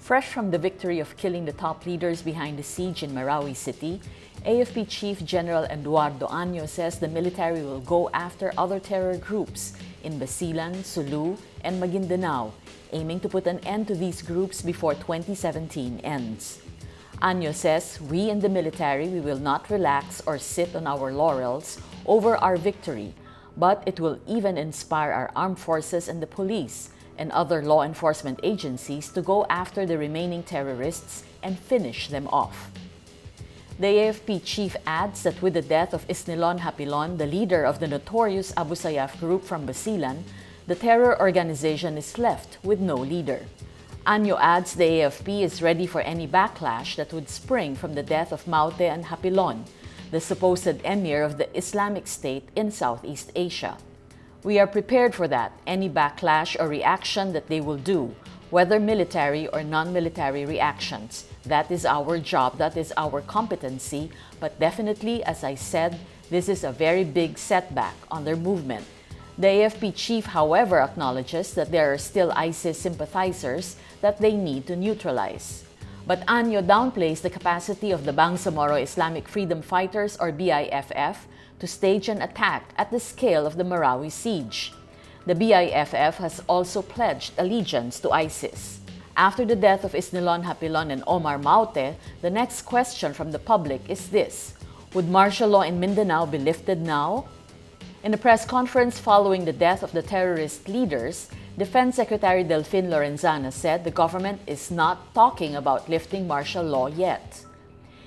Fresh from the victory of killing the top leaders behind the siege in Marawi City, AFP Chief General Eduardo Año says the military will go after other terror groups in Basilan, Sulu, and Maguindanao, aiming to put an end to these groups before 2017 ends. Año says, "We in the military, we will not relax or sit on our laurels over our victory, but it will even inspire our armed forces and the police and other law enforcement agencies to go after the remaining terrorists and finish them off." The AFP chief adds that with the death of Isnilon Hapilon, the leader of the notorious Abu Sayyaf group from Basilan, the terror organization is left with no leader. Año adds the AFP is ready for any backlash that would spring from the death of Maute and Hapilon, the supposed emir of the Islamic State in Southeast Asia. "We are prepared for that, any backlash or reaction that they will do, whether military or non-military reactions. That is our job, that is our competency, but definitely, as I said, this is a very big setback on their movement." The AFP chief, however, acknowledges that there are still ISIS sympathizers that they need to neutralize. But Año downplays the capacity of the Bangsamoro Islamic Freedom Fighters, or BIFF, to stage an attack at the scale of the Marawi siege. The BIFF has also pledged allegiance to ISIS. After the death of Isnilon Hapilon and Omar Maute, the next question from the public is this: would martial law in Mindanao be lifted now? In a press conference following the death of the terrorist leaders, Defense Secretary Delfin Lorenzana said the government is not talking about lifting martial law yet.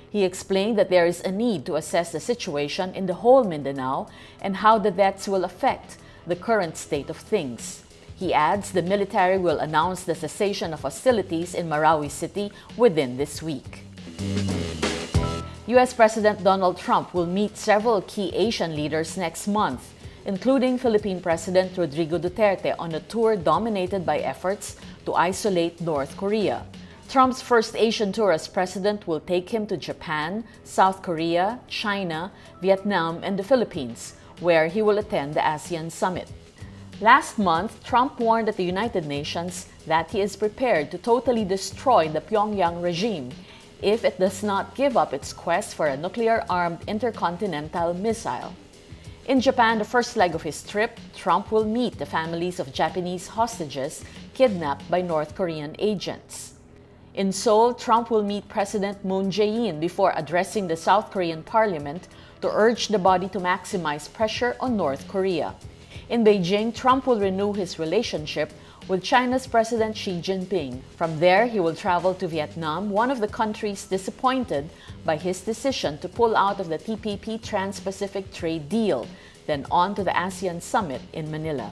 He explained that there is a need to assess the situation in the whole Mindanao and how the deaths will affect the current state of things. He adds the military will announce the cessation of hostilities in Marawi City within this week. U.S. President Donald Trump will meet several key Asian leaders next month, including Philippine President Rodrigo Duterte on a tour dominated by efforts to isolate North Korea. Trump's first Asian tour as president will take him to Japan, South Korea, China, Vietnam, and the Philippines, where he will attend the ASEAN Summit. Last month, Trump warned at the United Nations that he is prepared to totally destroy the Pyongyang regime if it does not give up its quest for a nuclear-armed intercontinental missile. In Japan, the first leg of his trip, Trump will meet the families of Japanese hostages kidnapped by North Korean agents. In Seoul, Trump will meet President Moon Jae-in before addressing the South Korean parliament to urge the body to maximize pressure on North Korea. In Beijing, Trump will renew his relationship with China's President Xi Jinping. From there, he will travel to Vietnam, one of the countries disappointed by his decision to pull out of the TPP Trans-Pacific Trade Deal, then on to the ASEAN Summit in Manila.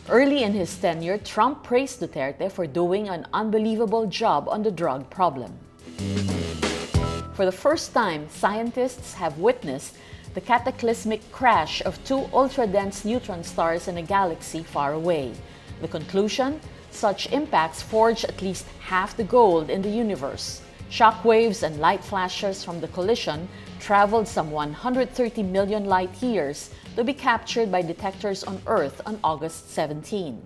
Early in his tenure, Trump praised Duterte for doing an unbelievable job on the drug problem. For the first time, scientists have witnessed the cataclysmic crash of two ultra-dense neutron stars in a galaxy far away. The conclusion? Such impacts forge at least half the gold in the universe. Shock waves and light flashes from the collision traveled some 130 million light-years to be captured by detectors on Earth on August 17.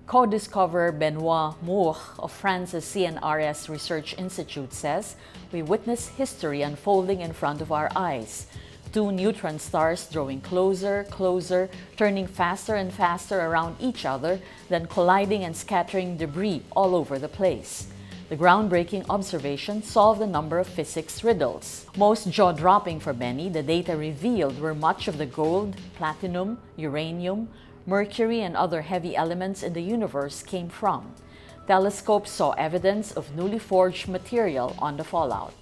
Co-discoverer Benoit Moore of France's CNRS Research Institute says, "We witness history unfolding in front of our eyes. Two neutron stars drawing closer, turning faster and faster around each other, then colliding and scattering debris all over the place." The groundbreaking observation solved a number of physics riddles. Most jaw-dropping for many, the data revealed where much of the gold, platinum, uranium, mercury, and other heavy elements in the universe came from. Telescopes saw evidence of newly forged material on the fallout.